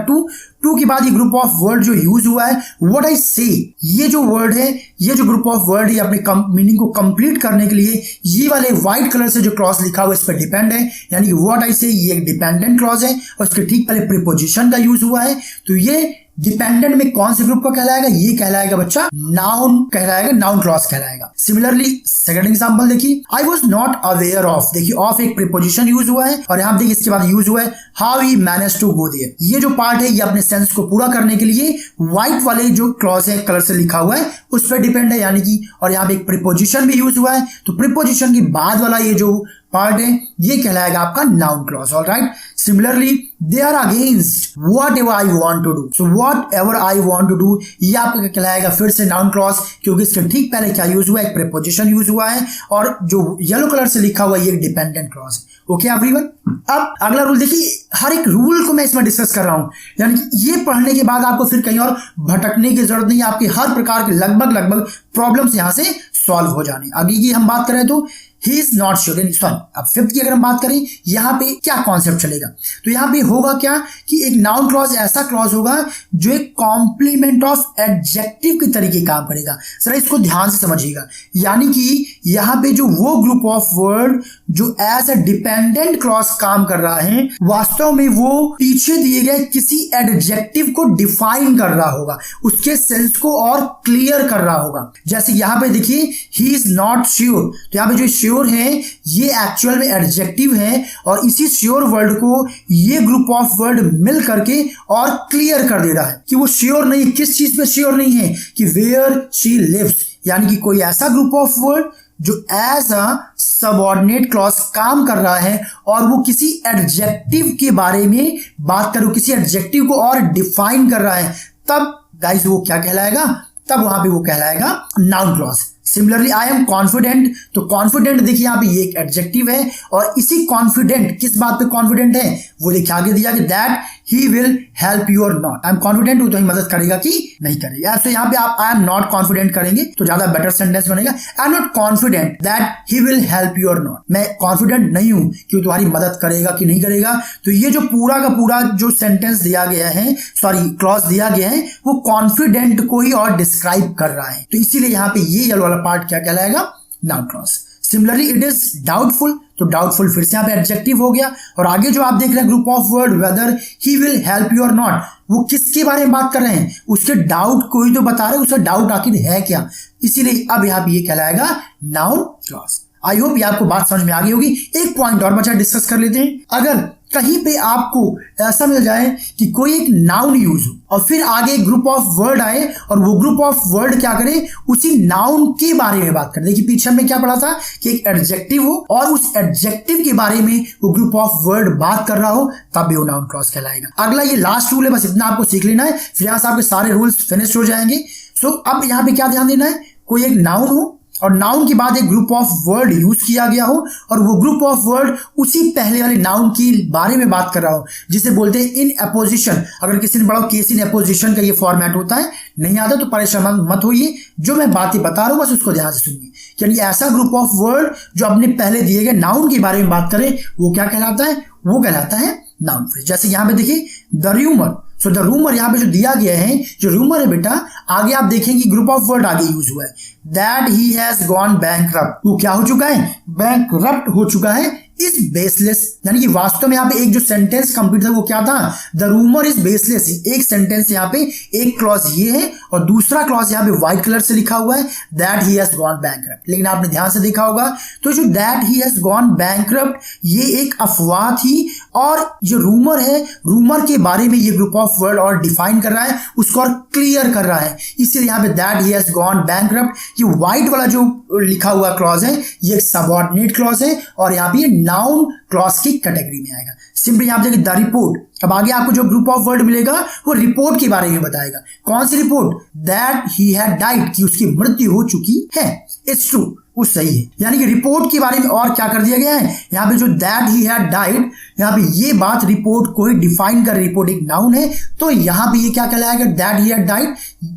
टू के बाद ये ग्रुप ऑफ वर्ड जो यूज हुआ है, व्हाट आई से, ये जो वर्ड है, ये जो ग्रुप ऑफ वर्ड है अपने मीनिंग को कंप्लीट करने के लिए ये वाले व्हाइट कलर से जो क्लॉज लिखा हुआ है इस पर डिपेंड है, यानी कि व्हाट आई से ये एक डिपेंडेंट क्लॉज है और इसके ठीक पहले प्रीपोजिशन का यूज हुआ है। तो ये डिपेंडेंट में कौन से ग्रुप का कहलाएगा, ये कहलाएगा बच्चा नाउन कहलाएगा, नाउन क्लॉज कहलाएगा। सिमिलरली सेकंड एग्जांपल देखिए, I was not aware of, देखिए ऑफ एक प्रीपोजिशन यूज हुआ है और यहां देखिए इसके बाद यूज हुआ है how he manage to go there. ये जो पार्ट है ये अपने सेंस को पूरा करने के लिए व्हाइट वाले जो क्लॉज है कलर से लिखा हुआ है उस पर डिपेंड है, यानी कि, और यहाँ पे एक प्रीपोजिशन भी यूज हुआ है, तो प्रीपोजिशन के बाद वाला ये जो पार्ट है ये कहलाएगा आपका noun clause. Alright, similarly they are against whatever I want to do, so whatever I want to do ये आपका कहलाएगा फिर से नाउन क्लॉज, क्योंकि इसके ठीक पहले क्या यूज हुआ है, एक प्रीपोजिशन यूज हुआ है और जो येलो कलर से लिखा हुआ है ये एक डिपेंडेंट क्लॉज है। ओके एवरीवन, अब अगला रूल देखिए, हर एक रूल को मैं इसमें डिस्कस कर रहा हूं, यानी कि ये पढ़ने के बाद आपको फिर कहीं और भटकने की जरूरत नहीं है, आपके हर प्रकार के लगभग प्रॉब्लम्स यहां से सॉल्व हो जाने। आगे की हम बात करें तो he is not sure, sorry अब फिफ्थ की अगर हम बात करें यहाँ पे क्या कॉन्सेप्ट चलेगा, तो यहाँ पे होगा क्या कि एक नाउन क्लॉज ऐसा क्लॉज होगा जो एक कॉम्प्लीमेंट ऑफ एडजेक्टिव के तरीके काम करेगा। जरा इसको ध्यान से समझिएगा, यानी कि यहाँ पे जो वो ग्रुप ऑफ वर्ड जो एज अ डिपेंडेंट क्लॉज काम कर रहा है वास्तव में वो पीछे दिए गए किसी एडजेक्टिव को डिफाइन कर रहा होगा, उसके सेंस को और क्लियर कर रहा होगा। जैसे यहाँ पे देखिए ही इज नॉट श्योर, तो यहाँ पे जो श्योर है ये एक्चुअल में एडजेक्टिव है और इसी श्योर वर्ड को ये ग्रुप ऑफ वर्ड मिल करके और क्लियर कर दे रहा है कि वो श्योर नहीं, किस चीज पे श्योर नहीं है, कि वेयर शी लिव्स, यानी कि कोई ऐसा ग्रुप ऑफ वर्ड जो एज अ सबऑर्डिनेट क्लॉज काम कर रहा है और वो किसी एडजेक्टिव के बारे में बात करो, किसी एडजेक्टिव को और डिफाइन कर रहा है, तब गाइस वो क्या कहलाएगा, तब वहां पे वो कहलाएगा noun clause. Similarly I am confident, तो कॉन्फिडेंट देखिए यहाँ पे ये एक एडजेक्टिव है और इसी कॉन्फिडेंट किस बात पे कॉन्फिडेंट है वो देखिए आगे दिया कि that he will help you और नॉट, आई एम कॉन्फिडेंट, वो तो ही मदद करेगा कि नहीं करेगा। तो यहाँ पे आप आई एम नॉट कॉन्फिडेंट करेंगे तो ज्यादा बेटर सेंटेंस बनेगा, I am not confident that he will help you और नॉट, मैं कॉन्फिडेंट नहीं हूं कि वो तुम्हारी मदद करेगा कि नहीं करेगा। तो ये जो पूरा का पूरा जो सेंटेंस दिया गया है, सॉरी क्लॉज दिया गया है, वो कॉन्फिडेंट को ही और डिस्क्राइब कर रहा है, तो इसीलिए यहाँ पे ये वाला पार्ट क्या कहलाएगा, noun clause. Similarly it is doubtful, तो डाउटफुल फिर से यहाँ पे एडजेक्टिव हो गया और आगे जो आप देख रहे हैं group of word weather he will help you और नॉट, वो किसके बारे में बात कर रहे हैं, उसके डाउट को ही तो बता रहे हैं, उसका डाउट आखिर है क्या, इसीलिए अब यहाँ पे ये कहलाएगा नाउन क्लॉज। आई होप ये आपको बात समझ में आ गई होगी। एक पॉइंट और बचा डिस्कस कर लेते हैं, अगर कहीं पे आपको ऐसा मिल जाए कि कोई एक नाउन यूज हो और फिर आगे ग्रुप ऑफ वर्ड आए और वो ग्रुप ऑफ वर्ड क्या करे, उसी नाउन के बारे में बात करे। देखिए पीछे हमने क्या पढ़ा था कि एक एडजेक्टिव हो और उस एडजेक्टिव के बारे में वो ग्रुप ऑफ वर्ड बात कर रहा हो, तब भी वो नाउन क्लॉज कहलाएगा। अगला ये लास्ट रूल है, बस इतना आपको सीख लेना है, फिर यहां से आपके सारे रूल्स फिनिश हो जाएंगे। सो अब यहाँ पे क्या ध्यान देना है, कोई एक नाउन हो और नाउन के बाद एक ग्रुप ऑफ वर्ड यूज किया गया हो और वो ग्रुप ऑफ वर्ड उसी पहले वाले नाउन के बारे में बात कर रहा हो, जिसे बोलते हैं इन एपोजिशन। अगर किसी ने पढ़ा केस इन एपोजिशन का ये फॉर्मेट होता है, नहीं आता तो परेशान मत होइए, जो मैं बातें बता रहा हूं बस उसको ध्यान से सुनिए। यानी ऐसा ग्रुप ऑफ वर्ड जो अपने पहले दिए गए नाउन के बारे में बात करें, वो क्या कहलाता है, वो कहलाता है नाउन फ्रेज। जैसे यहां पे देखिए the rumour, so the rumour यहाँ पे जो दिया गया है, जो रूमर है बेटा, आगे आप देखेंगे ग्रुप ऑफ वर्ड आगे यूज हुआ है, that he has gone bankrupt. वो क्या हो चुका है, बैंकरप्ट हो चुका है, इज बेसलेस। यानी कि वास्तव में यहाँ पे एक जो सेंटेंस कंप्लीट था वो क्या था, द रूमर इज बेसलेस। एक सेंटेंस यहाँ पे, एक क्लॉज ये है और दूसरा क्लॉज यहाँ पे व्हाइट कलर से लिखा हुआ है, that he has gone bankrupt. लेकिन आपने ध्यान से देखा होगा तो जो that he has gone bankrupt ये एक अफवाह थी, और जो रूमर है, रूमर के बारे में ये ग्रुप ऑफ वर्ड और डिफाइन कर रहा है, उसको और क्लियर कर रहा है। इसलिए यहाँ पे that he has gone bankrupt, ये व्हाइट वाला जो लिखा हुआ क्लॉज है ये एक सबऑर्डिनेट क्लॉज है और यहाँ पे नाउन क्लॉज की कैटेगरी में आएगा। सिंपली यहाँ देखिए द रिपोर्ट, अब आगे आपको जो ग्रुप ऑफ वर्ड मिलेगा वो रिपोर्ट के बारे में बताएगा। कौन सी report, that he had died, कि उसकी मृत्यु हो चुकी है। इट्स ट्रू, वो सही है। यानी कि रिपोर्ट के बारे में और क्या कर दिया गया है, यहाँ पे जो दैट ही हैड डाइड, यहाँ पे ये बात रिपोर्ट को ही डिफाइन कर, रिपोर्ट एक नाउन है तो यहाँ पे ये क्या कहलाएगा, दैट ही हैड डाइड,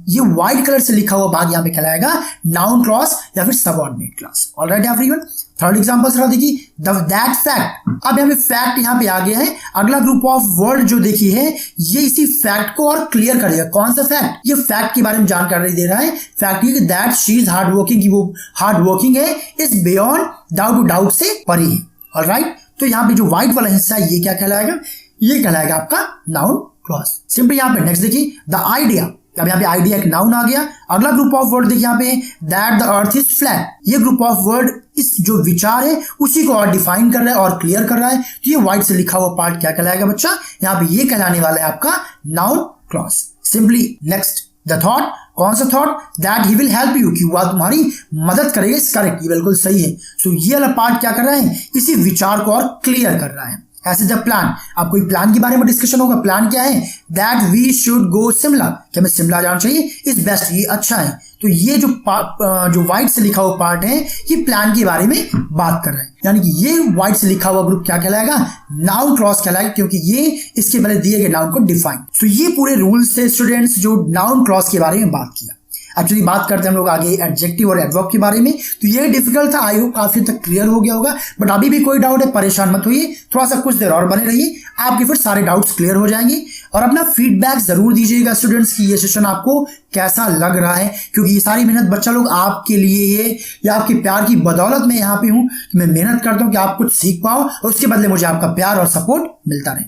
ये व्हाइट कलर से लिखा हुआ भाग यहाँ पे कहलाएगा नाउन क्लॉज या फिर subordinate clause. Alright everyone, third example sir देखिए दैट फैक्ट। अब यहाँ पे फैक्ट यहाँ पे आ गया है, अगला ग्रुप ऑफ वर्ड जो देखिए है ये इसी फैक्ट को और क्लियर करेगा। कौन सा फैक्ट, ये फैक्ट के बारे में जानकारी दे रहा है। फैक्ट ये that she is hard working, की वो हार्ड वर्किंग है, is beyond doubt to doubt से परे है। ऑलराइट, तो यहाँ पे जो व्हाइट वाला हिस्सा है ये क्या कहलाएगा, ये कहलाएगा आपका नाउन क्लॉज। सिंपली यहाँ पे नेक्स्ट देखिए द आइडिया, अब यहाँ पे आइडिया एक नाउन आ गया। अगला ग्रुप ऑफ वर्ड देखिए यहाँ पे that the earth is flat, ये ग्रुप ऑफ वर्ड इस जो विचार है उसी को और डिफाइन कर रहा है और क्लियर कर रहा है। तो ये व्हाइट से लिखा हुआ पार्ट क्या कहलाएगा बच्चा, यहाँ पे ये कहलाने वाला है आपका noun clause. Simply next the thought, कौन सा thought, that he will help you, कि वह तुम्हारी मदद करेगा। करेक्ट, ये बिल्कुल सही है। सो ये वाला पार्ट क्या कर रहा है, इसी विचार को और क्लियर कर रहा है। ऐसे द प्लान, अब कोई प्लान के बारे में डिस्कशन होगा, प्लान क्या है, that we should go Shimla, कि हमें शिमला जाना चाहिए, इज बेस्ट, ये अच्छा है। तो ये जो व्हाइट से लिखा हुआ पार्ट है ये प्लान के बारे में बात कर रहा है। यानी कि ये व्हाइट से लिखा हुआ ग्रुप क्या कहलाएगा, नाउन क्लॉज कहलाएगा, क्योंकि ये इसके पहले दिए गए नाउन को डिफाइन। तो ये पूरे रूल्स थे स्टूडेंट्स जो नाउन क्लॉज के बारे में बात किया। अब चलिए बात करते हैं हम लोग आगे एडजेक्टिव और एडवर्ब के बारे में। तो ये डिफिकल्ट था, आई होप काफी तक क्लियर हो गया होगा, बट अभी भी कोई डाउट है परेशान मत होइए, थोड़ा सा कुछ देर और बने रहिए, आपके फिर सारे डाउट्स क्लियर हो जाएंगे। और अपना फीडबैक जरूर दीजिएगा स्टूडेंट्स की ये सेशन आपको कैसा लग रहा है, क्योंकि ये सारी मेहनत बच्चा लोग आपके लिए ये या आपके प्यार की बदौलत में यहाँ पे हूँ कि मैं मेहनत करता हूँ कि आप कुछ सीख पाओ और उसके बदले मुझे आपका प्यार और सपोर्ट मिलता रहे।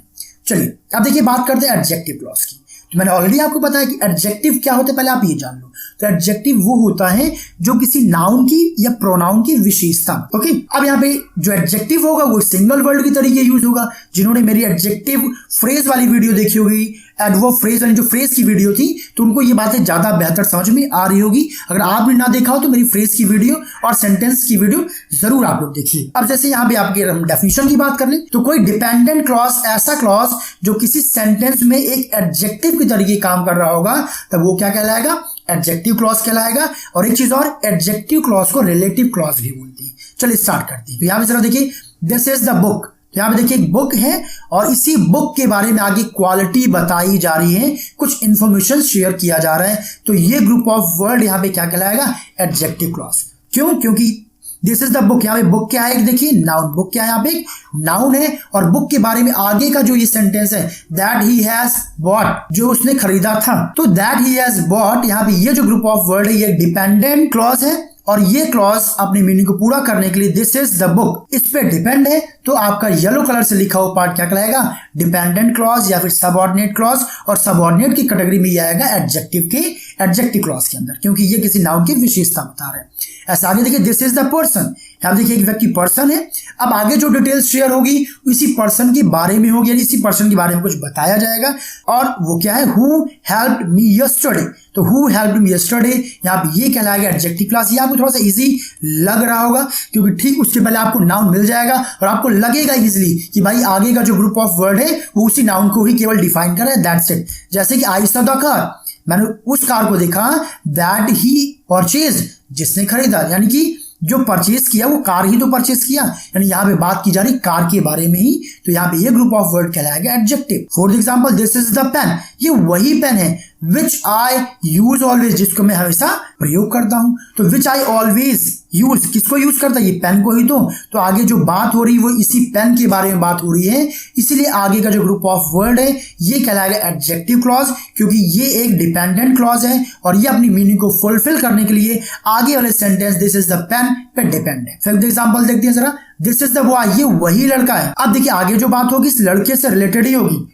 चलिए अब देखिए बात करते हैं एडजेक्टिव क्लॉज की। तो मैंने ऑलरेडी आपको बताया कि एडजेक्टिव क्या होता है, पहले आप ये जान लो। तो एडजेक्टिव वो होता है जो किसी नाउन की या प्रोनाउन की विशेषता। ओके, अब यहाँ पे जो एडजेक्टिव होगा वो सिंगल वर्ड की तरीके यूज होगा। जिन्होंने मेरी एडजेक्टिव फ्रेज वाली वीडियो देखी होगी, एडवर्ब फ्रेज वाली जो फ्रेज की वीडियो थी, तो उनको ये बातें ज्यादा बेहतर समझ में आ रही होगी। अगर आपने ना देखा हो तो मेरी फ्रेज की वीडियो और सेंटेंस की वीडियो जरूर आप लोग देखिए। अब जैसे यहाँ पे आपके डेफिनेशन की बात कर लें तो कोई डिपेंडेंट क्लॉज, ऐसा क्लॉज जो किसी सेंटेंस में एक एडजेक्टिव के तरीके काम कर रहा होगा, तब वो क्या कहलाएगा, एडजेक्टिव क्लॉज कहलाएगा। और एक चीज और, एडजेक्टिव क्लॉज को रिलेटिव क्लॉज भी बोलते हैं। चलिए स्टार्ट करते हैं। तो यहाँ पे जरा देखिए दिस इज द बुक, यहाँ पे देखिए एक बुक है और इसी बुक के बारे में आगे क्वालिटी बताई जा रही है, कुछ इंफॉर्मेशन शेयर किया जा रहा है। तो ये ग्रुप ऑफ वर्ड यहाँ पे क्या कहलाएगा, एडजेक्टिव क्लॉज। क्यों, क्योंकि दिस इज द बुक, यहाँ पे बुक क्या है, देखिए नाउन, बुक क्या है, यहाँ पे एक नाउन है और बुक के बारे में आगे का जो ये सेंटेंस है दैट ही हैज बॉट, जो उसने खरीदा था, तो दैट ही हैज बॉट, यहाँ पे ये जो ग्रुप ऑफ वर्ड है ये डिपेंडेंट क्लॉज है और ये क्लॉज अपने मीनिंग को पूरा करने के लिए दिस इज द बुक इस पे डिपेंड है। तो आपका येलो कलर से लिखा हुआ पार्ट क्या कहलाएगा, डिपेंडेंट क्लॉज या फिर सबऑर्डिनेट क्लॉज, और सबऑर्डिनेट की कैटेगरी में ये आएगा एडजेक्टिव के, एडजेक्टिव क्लॉज के अंदर, क्योंकि ये किसी नाउन की विशेषता बता रहे हैं। ऐसा आगे देखिए दिस इज द पर्सन, यहाँ देखिए एक व्यक्ति पर्सन है। अब आगे जो डिटेल्स शेयर होगी इसी पर्सन के बारे में होगी, यानी इसी पर्सन के बारे में कुछ बताया जाएगा। और वो क्या है, हु हेल्प्ड मी यस्टरडे, तो हु हेल्प्ड मी यस्टरडे यहाँ पे ये कहलाएगा एडजेक्टिव क्लॉज। ये आपको थोड़ा सा इजी लग रहा होगा क्योंकि ठीक उसके पहले आपको नाउन मिल जाएगा और आपको लगेगा इजीली कि भाई आगे का जो ग्रुप ऑफ वर्ड है वो उसी नाउन को ही केवल डिफाइन कर रहा है, दैट्स इट। जैसे कि आई सॉ द कार, मैंने उस कार को देखा, दैट ही परचेज, जिसने खरीदा, यानी कि जो परचेज किया वो कार ही तो परचेज किया, यानी यहाँ पे बात की जा रही कार के बारे में ही, तो यहाँ पे ये ग्रुप ऑफ वर्ड कहलाएगा adjective. For example this is the pen, ये वही पेन है विच आई यूज ऑलवेज, जिसको मैं हमेशा प्रयोग करता हूं। तो विच आई ऑलवेज यूज, किसको यूज करता है, ये पेन को ही तो आगे जो बात हो रही है वो इसी पेन के बारे में बात हो रही है, इसलिए आगे का जो ग्रुप ऑफ वर्ड है ये कहलाएगा एडजेक्टिव क्लॉज, क्योंकि ये एक डिपेंडेंट क्लॉज है और ये अपनी मीनिंग को फुलफिल करने के लिए आगे वाले sentence this is the pen पे डिपेंड है। फॉर एग्जांपल देखते हैं जरा, दिस इज द बॉय, ये वही लड़का है। अब देखिए आगे जो बात होगी इस लड़के से रिलेटेड ही होगी।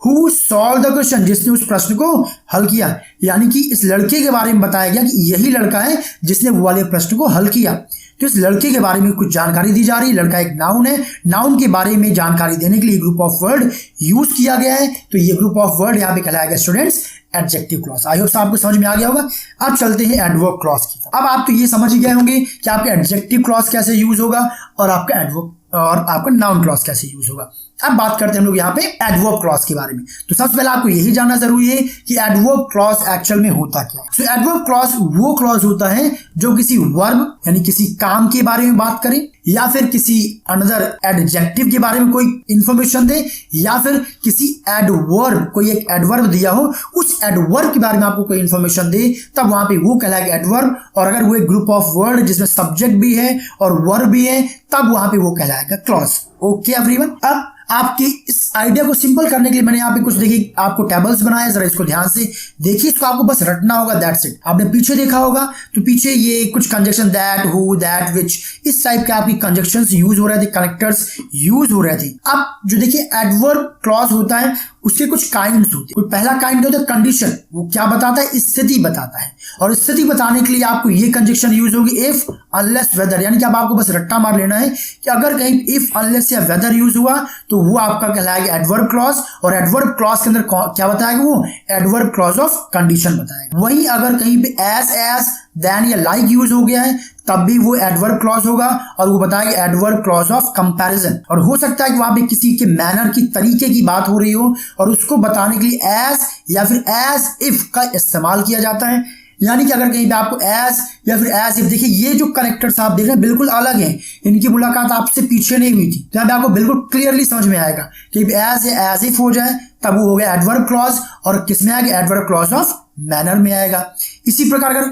Who solved the question, जिसने उस प्रश्न को हल किया, यानी कि इस लड़के के बारे में बताया गया कि यही लड़का है जिसने वो वाले प्रश्न को हल किया। तो इस लड़के के बारे में कुछ जानकारी दी जा रही है। लड़का एक नाउन है, नाउन के बारे में जानकारी देने के लिए ग्रुप ऑफ वर्ड यूज किया गया है, तो ये ग्रुप ऑफ वर्ड यहाँ पे कहलाएगा students adjective clause. I hope आपको समझ में आ गया होगा। अब चलते हैं एडवर्ब क्लॉज की। अब आप तो ये समझ ही गए होंगे कि आपका एडजेक्टिव क्लॉज कैसे यूज होगा और आपका एडवर्ब और आपका नाउन क्लॉज कैसे यूज होगा। अब बात करते हैं हम लोग यहाँ पे एडवर्ब क्लॉज के बारे में। तो सबसे पहले आपको यही जानना जरूरी है कि एडवर्ब क्लॉज एक्चुअल में होता क्या है। सो एडवर्ब क्लॉज वो क्लॉज होता है जो किसी वर्ब यानी किसी काम के बारे में बात करे, या फिर किसी अनदर एडजेक्टिव के बारे में कोई इंफॉर्मेशन दे, या फिर किसी एडवर्ब, कोई एक एडवर्ब दिया हो उस एडवर्ब के बारे में आपको कोई इंफॉर्मेशन दे, तब वहां पे वो कहलाएगा एडवर्ब। और अगर वो एक ग्रुप ऑफ वर्ड जिसमें सब्जेक्ट भी है और वर्ब भी है, तब वहां पे वो कहलाएगा क्लॉज। Okay everyone. अब आपके इस आइडिया को सिंपल करने के लिए मैंने यहाँ पे कुछ देखिए आपको टेबल्स बनाया, जरा इसको ध्यान से देखिए, इसको आपको बस रटना होगा, दैट्स इट। आपने पीछे देखा होगा तो पीछे ये कुछ कंजक्शन दैट, हु, दैट, विच, इस टाइप के आपकी कंजक्शंस यूज हो रहे थे, कनेक्टर्स यूज हो रहे थे। अब जो देखिए एडवर्ब क्लॉज होता है उसके कुछ काइंड्स होते हैं। पहला काइंड होता है कंडीशन, वो क्या बताता है, स्थिति बताता है, और स्थिति बताने के लिए आपको ये कंजक्शन यूज होगी इफ, अनलेस, वेदर, यानी कि अब आपको बस रट्टा मार लेना है कि अगर कहीं इफ, अनलेस या वेदर यूज हुआ तो वो आपका कहलाएगा एडवर्ब क्लॉज। और एडवर्ब क्लॉज के अंदर क्या बताएगा, वो एडवर्ब क्लॉज ऑफ कंडीशन बताएगा। वहीं अगर कहीं पे एज, देन या लाइक यूज हो गया है तब भी वो एडवर्ब क्लॉज होगा और वो बताएगा एडवर्ब क्लॉज ऑफ कंपैरिजन। और हो सकता है कि वहां पे किसी के मैनर की तरीके की बात हो रही हो और उसको बताने के लिए एज या फिर एज इफ का इस्तेमाल किया जाता है। यानी कि अगर कहीं पे आपको एज या फिर एज इफ, देखिए ये जो कनेक्टर्स आप देख रहे हैं बिल्कुल अलग हैं, इनकी मुलाकात आपसे पीछे नहीं हुई थी, तो यहाँ पे आपको बिल्कुल क्लियरली समझ में आएगा कि एज या एज इफ हो जाए तब वो हो गया एडवर्ब क्लॉज, और किस में आएगा, एडवर्ब क्लॉज ऑफ मैनर में आएगा। इसी प्रकार अगर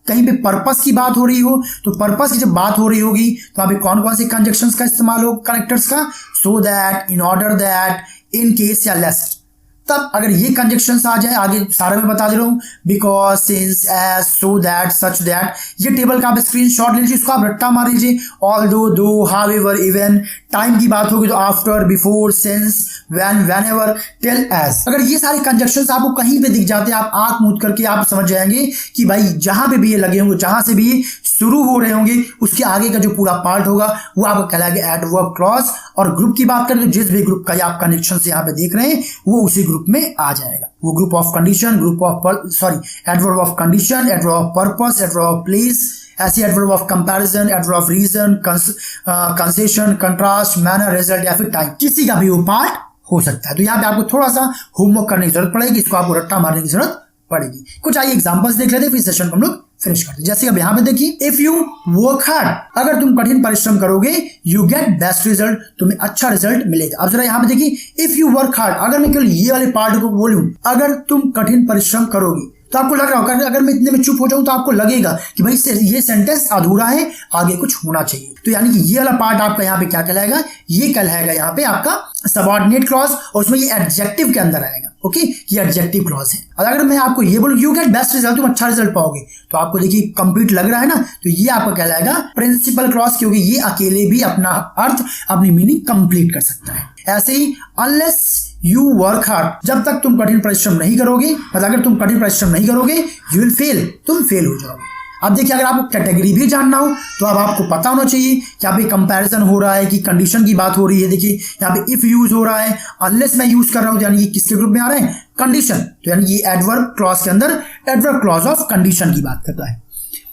कहीं पे पर्पस की बात हो रही हो तो पर्पस की जब बात हो रही होगी तो अभी कौन कौन से कंजक्शंस का इस्तेमाल हो कनेक्टर्स का, so that, in order that, in case या लेस्ट। तब अगर ये कंजक्शंस आ जाए, आगे सारे में बता दे रहा हूं, because, since, as, so that, such that, ये टेबल का आप स्क्रीनशॉट ले लीजिए, इसको आप रट्टा मार लीजिए। ऑल दो, हाउएवर, इवन, टाइम की बात होगी तो after, before, since, when, whenever, till, as. अगर ये सारे कंजक्शंस आपको कहीं पे दिख जाते हैं, आप आंख मूंद करके आप समझ जाएंगे कि भाई जहां पे भी ये लगे होंगे, जहां से भी ये शुरू हो रहे होंगे, उसके आगे का जो पूरा पार्ट होगा वो आपको कहलाएगा एडवर्ब क्लॉज। और ग्रुप की बात करें तो जिस भी ग्रुप का आप कनेक्शन से यहाँ पे देख रहे हैं वो उसी ग्रुप में आ जाएगा। वो group of condition, adverb of condition, adverb of purpose, adverb of place, ऐसे adverb of comparison, adverb of reason, concession, contrast, manner, result या फिर टाइम, किसी का भी वो पार्ट हो सकता है। तो यहाँ पे आपको थोड़ा सा होमवर्क करने की जरूरत पड़ेगी, इसको आपको रट्टा मारने की जरूरत पड़ेगी। कुछ आइए एग्जांपल्स देख लेते हैं, फिर सेशन को हम लोग फिनिश करते हैं। जैसे अब यहाँ पे देखिए, इफ यू वर्क हार्ड, अगर तुम कठिन परिश्रम करोगे, यू गेट बेस्ट रिजल्ट, तुम्हें अच्छा रिजल्ट मिलेगा। अब जरा यहाँ पे देखिए, इफ यू वर्क हार्ड, अगर मैं केवल ये वाले पार्ट को बोलूं, अगर तुम कठिन परिश्रम करोगे, तो आपको लग रहा होगा, अगर मैं इतने में चुप हो जाऊं तो आपको लगेगा कि भाई ये सेंटेंस अधूरा है, आगे कुछ होना चाहिए। तो यानी कि ये वाला पार्ट आपका यहाँ पे क्या कहलाएगा, ये कहलाएगा यहाँ पे आपका सबऑर्डिनेट क्लॉज, और उसमें ये एडजेक्टिव के अंदर आएगा। ओके, ये एडजेक्टिव क्लॉज है। और अगर मैं आपको ये बोलूं यू गेट बेस्ट रिजल्ट, तुम अच्छा रिजल्ट पाओगे, तो आपको देखिए कंप्लीट लग रहा है ना, तो ये आपका कहलाएगा प्रिंसिपल क्लॉज, क्योंकि ये अकेले भी अपना अर्थ, अपनी मीनिंग कंप्लीट कर सकता है। ऐसे ही अनलेस यू वर्क हार्ड, जब तक तुम कठिन परिश्रम नहीं करोगे, मतलब अगर तुम कठिन परिश्रम नहीं करोगे, यू विल फेल, तुम फेल हो जाओगे। अब देखिए, अगर आपको कैटेगरी भी जानना हो तो अब आपको पता होना चाहिए कि यहाँ पे कंपैरिजन हो रहा है कि कंडीशन की बात हो रही है। देखिए यहाँ पे इफ यूज हो रहा है, अनलेस मैं यूज कर रहा हूँ, यानी कि किसके ग्रुप में आ रहा है, कंडीशन। तो यानी कि एडवर्ब क्लॉज के अंदर एडवर्ब क्लॉज ऑफ कंडीशन की बात करता है।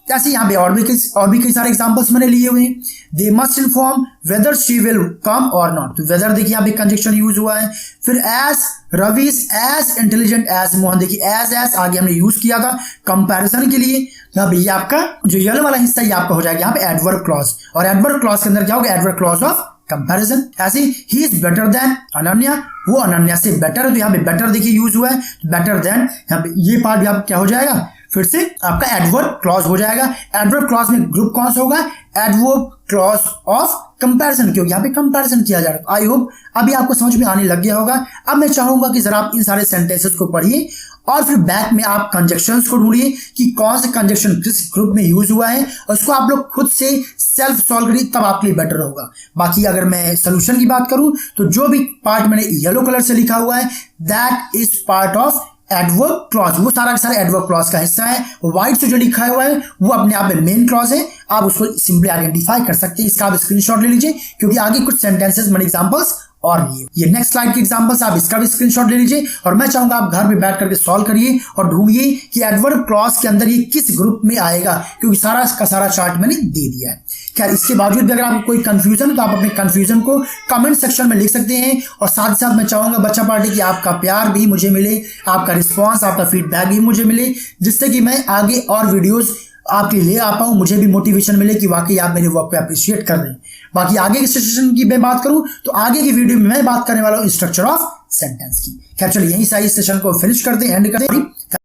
ऐसे यहाँ पे और भी कई सारे एग्जांपल्स मैंने लिए हुए हैं। They must inform whether she will come और नॉट। तो वेदर देखिए यहाँ पे कंजक्शन यूज हुआ है। फिर as Ravi is as intelligent as Mohan, देखिए एज आगे हमने यूज किया था कंपैरिजन के लिए। यहाँ पे ये आपका जो येलो वाला हिस्सा ये आपका हो जाएगा यहाँ पे एडवर्ब क्लॉज, और एडवर्ब क्लॉज के अंदर क्या होगा, एडवर्ब क्लॉज ऑफ कंपैरिजन। ऐसे he is better than Ananya, वो अनन्या से बेटर है। तो यहाँ पे बेटर देखिए यूज हुआ है, बेटर देन, यहाँ पे ये पार्ट भी आप क्या हो जाएगा, फिर से आपका एडवर्ब क्लॉज हो जाएगा। एडवर्ब क्लॉज में ग्रुप कौन सा होगा, एडवर्ब क्लॉज ऑफ कंपैरिजन, क्योंकि यहाँ पे कंपैरिजन किया जा रहा है। आई होप अभी आपको समझ में आने लग गया होगा। अब मैं चाहूंगा कि जरा आप इन सारे सेंटेंसेस को पढ़िए और फिर बैक में आप कंजक्शंस को ढूंढिए कि कौन सा कंजक्शन किस ग्रुप में यूज हुआ है, और उसको आप लोग खुद से सेल्फ सॉल्व करिए, तब आपके लिए बेटर होगा। बाकी अगर मैं सोल्यूशन की बात करूं तो जो भी पार्ट मैंने येलो कलर से लिखा हुआ है that is part of adverb clause, वो सारा का सारा एडवर्ब क्लॉज का हिस्सा है। व्हाइट से जो लिखा हुआ है वो अपने आप में मेन क्लॉज है, आप उसको सिंपली आइडेंटिफाई कर सकते हैं। इसका आप स्क्रीनशॉट ले लीजिए, क्योंकि आगे कुछ सेंटेंसेस मैंने एग्जांपल्स और लिए। ये नेक्स्ट स्लाइड के एग्जांपल्स, आप इसका भी स्क्रीनशॉट ले लीजिए, और मैं चाहूंगा आप घर में बैठ करके सॉल्व करिए और ढूंढिए कि एडवर्ब क्लॉज के अंदर ये किस ग्रुप में आएगा, क्योंकि सारा का सारा चार्ट मैंने दे दिया है। खैर, इसके बावजूद भी अगर आपको कोई कंफ्यूजन है तो आप अपने कंफ्यूजन को कमेंट सेक्शन में लिख सकते हैं। और साथ ही साथ मैं चाहूंगा बच्चा पार्टी की आपका प्यार भी मुझे मिले, आपका रिस्पॉन्स, आपका फीडबैक भी मुझे मिले, जिससे कि मैं आगे और वीडियोज आपके लिए आ पाऊं, मुझे भी मोटिवेशन मिले कि वाकई आप मेरे वर्क पे अप्रिशिएट कर रहे हैं। बाकी आगे के सेशन की मैं बात करूं तो आगे की वीडियो में मैं बात करने वाला हूं स्ट्रक्चर ऑफ सेंटेंस की। खैर चलिए यहीं से इस सेशन को फिनिश करते हैं, एंड करते हैं।